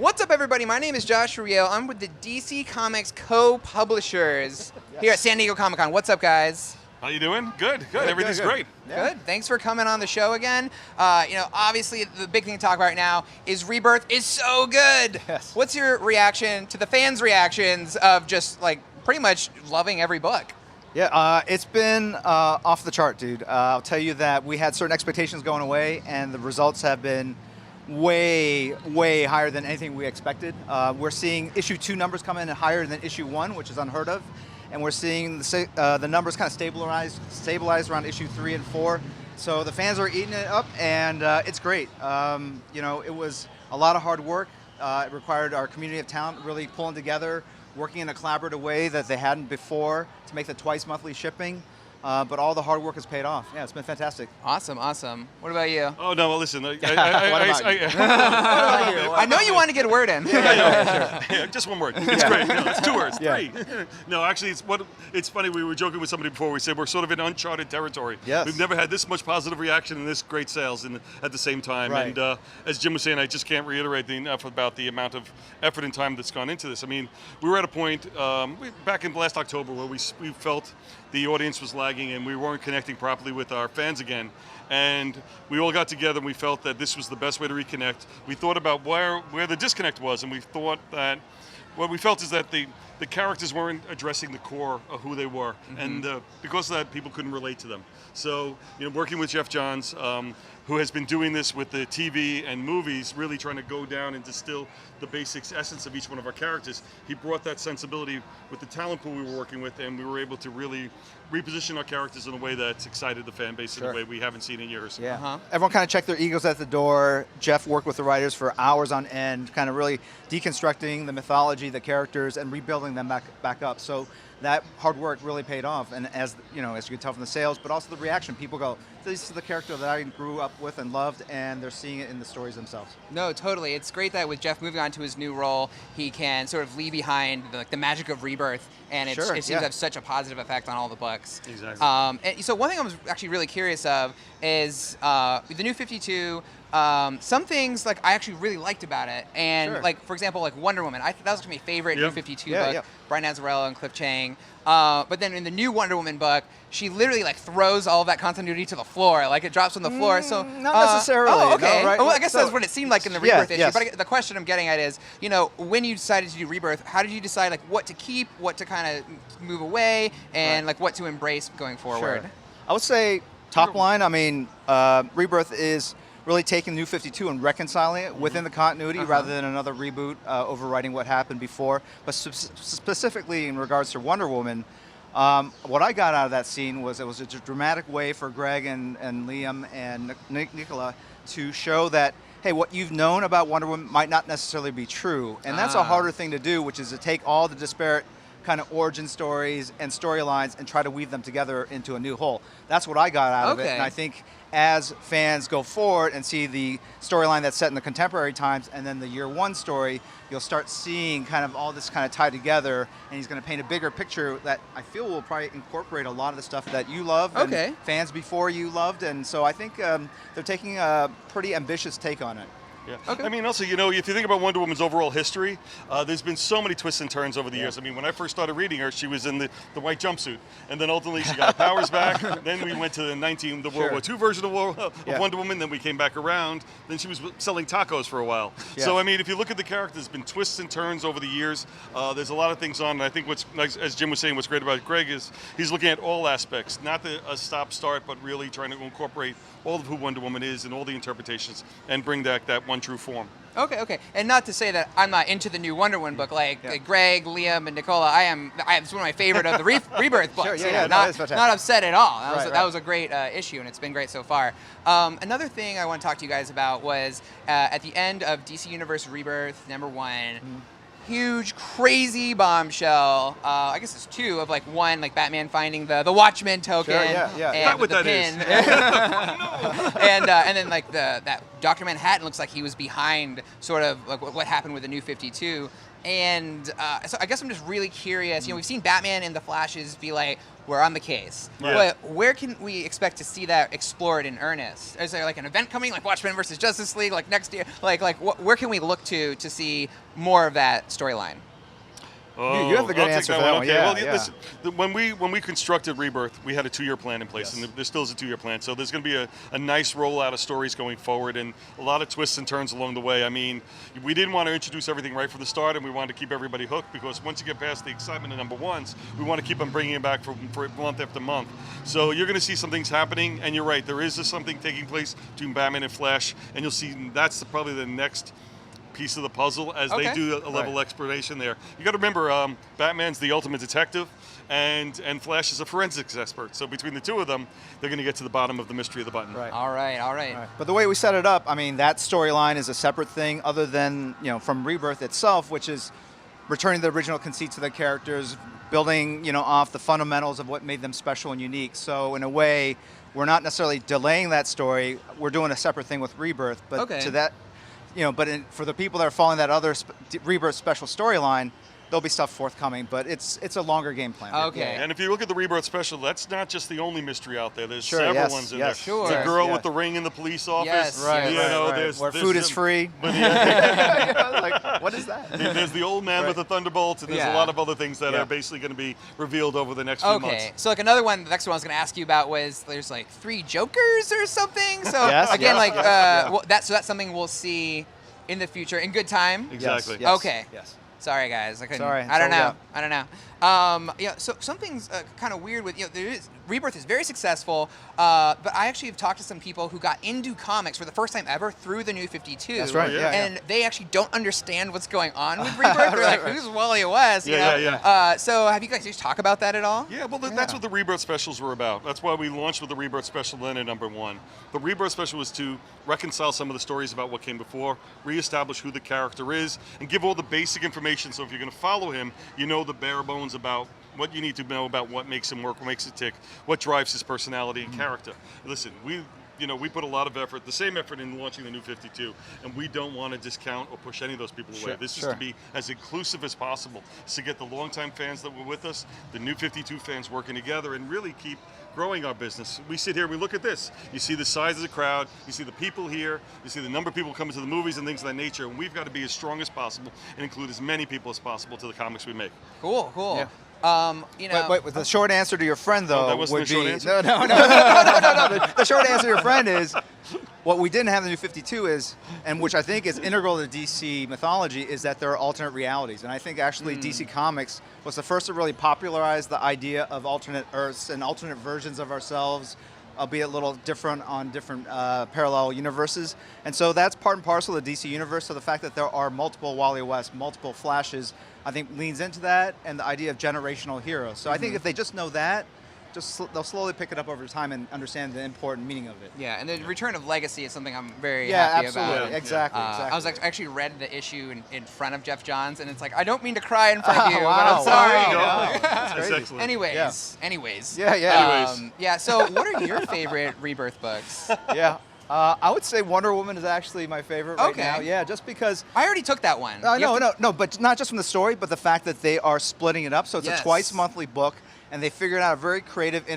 What's up, everybody? My name is Josh Riel. I'm with the DC Comics co-publishers here at San Diego Comic-Con. What's up, guys? How you doing? Good. Everything's great. Yeah. Good. Thanks for coming on the show again. Obviously, the big thing to talk about right now is Rebirth is so good. Yes. What's your reaction to the fans' reactions of just, like, pretty much loving every book? Yeah, it's been off the chart, dude. I'll tell you that we had certain expectations going away, and the results have been way, way higher than anything we expected. We're seeing issue 2 numbers come in higher than issue 1, which is unheard of, and we're seeing the numbers kind of stabilize around issue 3 and 4. So the fans are eating it up, and it's great. It was a lot of hard work. It required our community of talent really pulling together, working in a collaborative way that they hadn't before to make the twice monthly shipping. But all the hard work has paid off. Yeah, it's been fantastic. Awesome. What about you? Oh, no, well, listen. What about you? I know you want to get a word in. Yeah, just one word. It's great. No, it's 2 words. Yeah. 3. No, actually, it's funny. We were joking with somebody before. We said we're sort of in uncharted territory. Yes. We've never had this much positive reaction and this great sales at the same time. Right. And as Jim was saying, I just can't reiterate enough about the amount of effort and time that's gone into this. I mean, we were at a point back in last October where we felt the audience was lagging and we weren't connecting properly with our fans again. And we all got together and we felt that this was the best way to reconnect. We thought about where the disconnect was, and we thought that what we felt is that the characters weren't addressing the core of who they were. Mm-hmm. And because of that, people couldn't relate to them. So, working with Jeff Johns, who has been doing this with the TV and movies, really trying to go down and distill the basics, essence of each one of our characters. He brought that sensibility with the talent pool we were working with, and we were able to really reposition our characters in a way that's excited the fan base in a way we haven't seen in years. Yeah. Uh-huh. Everyone kind of checked their egos at the door. Jeff worked with the writers for hours on end, kind of really deconstructing the mythology, the characters, and rebuilding them back up. So that hard work really paid off, and as you can tell from the sales, but also the reaction. People go, this is the character that I grew up with and loved, and they're seeing it in the stories themselves. No, totally. It's great that with Jeff moving on to his new role, he can sort of leave behind the magic of Rebirth, and it seems to have such a positive effect on all the books. Exactly. And so one thing I was actually really curious of is the New 52. Some things I actually really liked about it, and for example, Wonder Woman. That was my favorite New 52 book. Yeah. Brian Azzarello and Cliff Chang. But then in the new Wonder Woman book, she literally throws all of that continuity to the floor. It drops on the floor. So not necessarily. Oh, okay. No, right? Well, I guess that's what it seemed like in the Rebirth issue. Yes. But the question I'm getting at is, when you decided to do Rebirth, how did you decide what to keep, what to kind of move away, and what to embrace going forward? Sure. I would say top line. I mean, Rebirth is really taking New 52 and reconciling it within the continuity rather than another reboot overwriting what happened before. But specifically in regards to Wonder Woman, what I got out of that scene was it was a dramatic way for Greg and Liam and Nicola to show that, hey, what you've known about Wonder Woman might not necessarily be true. And that's a harder thing to do, which is to take all the disparate kind of origin stories and storylines and try to weave them together into a new whole. That's what I got out of it. And I think as fans go forward and see the storyline that's set in the contemporary times and then the year 1 story, you'll start seeing kind of all this kind of tied together, and he's going to paint a bigger picture that I feel will probably incorporate a lot of the stuff that you love and fans before you loved. And so I think they're taking a pretty ambitious take on it. Yeah. Okay. I mean, also, if you think about Wonder Woman's overall history, there's been so many twists and turns over the years. I mean, when I first started reading her, she was in the white jumpsuit, and then ultimately she got her powers back. Then we went to the World War II version of Wonder Woman. Then we came back around. Then she was selling tacos for a while. Yeah. So, I mean, if you look at the character, there's been twists and turns over the years. There's a lot of things on, and I think as Jim was saying, what's great about Greg is he's looking at all aspects, not a stop-start, but really trying to incorporate all of who Wonder Woman is and all the interpretations and bring that one true form. Okay. And not to say that I'm not into the new Wonder Woman book. Greg, Liam, and Nicola, it's one of my favorite of the Rebirth books. Not upset at all. That was a great issue, and it's been great so far. Another thing I want to talk to you guys about was at the end of DC Universe Rebirth #1, huge, crazy bombshell. I guess it's 2 of one, Batman finding the Watchmen token. And what the that pin. is. and then that Dr. Manhattan looks like he was behind sort of what happened with the New 52. And so I guess I'm just really curious. We've seen Batman and the Flashes be we're on the case. Yeah. But where can we expect to see that explored in earnest? Is there like an event coming, like Watchmen versus Justice League, like next year? Where can we look to see more of that storyline? Oh, you have the good answer for that one. Okay. Yeah, Well, listen, when we constructed Rebirth, we had a 2-year plan in place, and there still is a 2-year plan. So there's going to be a nice rollout of stories going forward, and a lot of twists and turns along the way. I mean, we didn't want to introduce everything right from the start, and we wanted to keep everybody hooked, because once you get past the excitement of number ones, we want to keep on bringing it back for month after month. So you're going to see some things happening, and you're right, there is something taking place between Batman and Flash, and you'll see that's probably the next piece of the puzzle as they do a level explanation there. You got to remember, Batman's the ultimate detective, and Flash is a forensics expert. So between the two of them, they're going to get to the bottom of the mystery of the button. Right. All right. But the way we set it up, I mean, that storyline is a separate thing, other than from Rebirth itself, which is returning the original conceits of the characters, building off the fundamentals of what made them special and unique. So in a way, we're not necessarily delaying that story. We're doing a separate thing with Rebirth, but to that. For the people that are following that other Rebirth special storyline, there'll be stuff forthcoming, but it's a longer game plan. Okay. And if you look at the Rebirth special, that's not just the only mystery out there. There's several ones in there. Sure. The girl with the ring in the police office. Yes. Right. There's food is free. Like, what is that? There's the old man with the thunderbolts, and there's a lot of other things that are basically going to be revealed over the next few months. Okay. So like another one, the next one I was going to ask you about was there's like 3 Jokers or something. So that's something we'll see in the future, in good time. Exactly. Yes. Okay. Yes. Sorry, guys. I couldn't. Sorry. I don't know. So something's kind of weird with Rebirth is very successful, but I actually have talked to some people who got into comics for the first time ever through the New 52. That's right. And they actually don't understand what's going on with Rebirth. They're like, "Who's Wally West?" So have you guys just talk about that at all? Yeah. Well, that's what the Rebirth specials were about. That's why we launched with the Rebirth special then at number 1. The Rebirth special was to reconcile some of the stories about what came before, reestablish who the character is, and give all the basic information. So if you're going to follow him, the bare bones about what you need to know about what makes him work, what makes it tick, what drives his personality and character. Listen, we put a lot of effort, the same effort in launching the New 52, and we don't want to discount or push any of those people away. This is to be as inclusive as possible, to get the longtime fans that were with us, the New 52 fans working together, and really keep growing our business. We sit here, we look at this. You see the size of the crowd, you see the people here, you see the number of people coming to the movies and things of that nature, and we've got to be as strong as possible and include as many people as possible to the comics we make. Cool. Yeah. Wait, the short answer to your friend, though, that wasn't would the short be answer? no. The short answer to your friend is what we didn't have in the New 52 is, and which I think is integral to DC mythology, is that there are alternate realities. And I think actually DC Comics was the first to really popularize the idea of alternate Earths and alternate versions of ourselves, albeit a little different on different parallel universes. And so that's part and parcel of the DC universe. So the fact that there are multiple Wally West, multiple Flashes, I think leans into that, and the idea of generational heroes. So I think if they just know that, they'll slowly pick it up over time and understand the important meaning of it. Yeah, and the return of legacy is something I'm very happy absolutely. about. Exactly. I was actually read the issue in front of Jeff Johns, and it's like, I don't mean to cry in front of you, but wow, I'm sorry. wow. That's excellent. Anyways. Yeah. So what are your favorite Rebirth books? I would say Wonder Woman is actually my favorite right now. Yeah, just because... I already took that one. No, but not just from the story, but the fact that they are splitting it up. So it's a twice monthly book, and they figured out a very creative,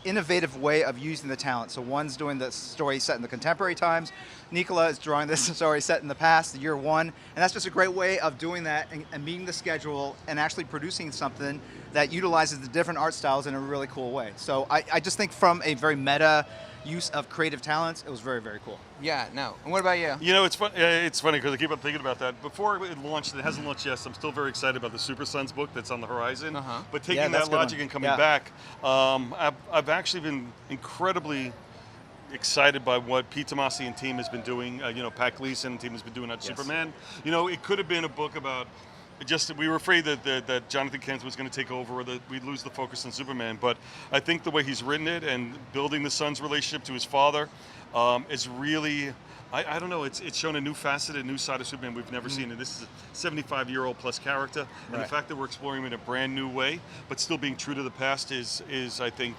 innovative way of using the talent. So one's doing the story set in the contemporary times. Nicola is drawing this story set in the past, the year 1. And that's just a great way of doing that and meeting the schedule and actually producing something that utilizes the different art styles in a really cool way. So I just think from a very meta use of creative talents, it was very, very cool. Yeah, no. And what about you? It's funny because I keep on thinking about that. Before it launched, it hasn't launched yet, so I'm still very excited about the Super Sons book that's on the horizon. But taking that logic and coming back, I've actually been incredibly excited by what Pete Tomasi and team has been doing. Pat Gleason and team has been doing on Superman. It could have been a book about we were afraid that Jonathan Kent was going to take over, or that we'd lose the focus on Superman. But I think the way he's written it and building the son's relationship to his father is really, I don't know, it's shown a new facet, a new side of Superman we've never seen. And this is a 75-year-old plus character. And the fact that we're exploring him in a brand new way, but still being true to the past is I think,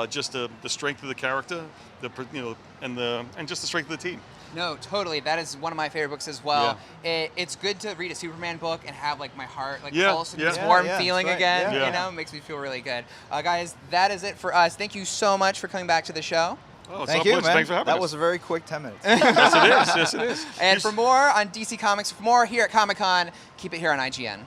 just the strength of the character, and just the strength of the team. No, totally. That is one of my favorite books as well. It's good to read a Superman book and have like my heart pulse and this warm feeling again. You know, it makes me feel really good. Guys, that is it for us. Thank you so much for coming back to the show. Oh, Thank you, man. Thanks for having us. That was a very quick 10 minutes. Yes, it is. Yes, it is. And for more on DC Comics, for more here at Comic-Con, keep it here on IGN.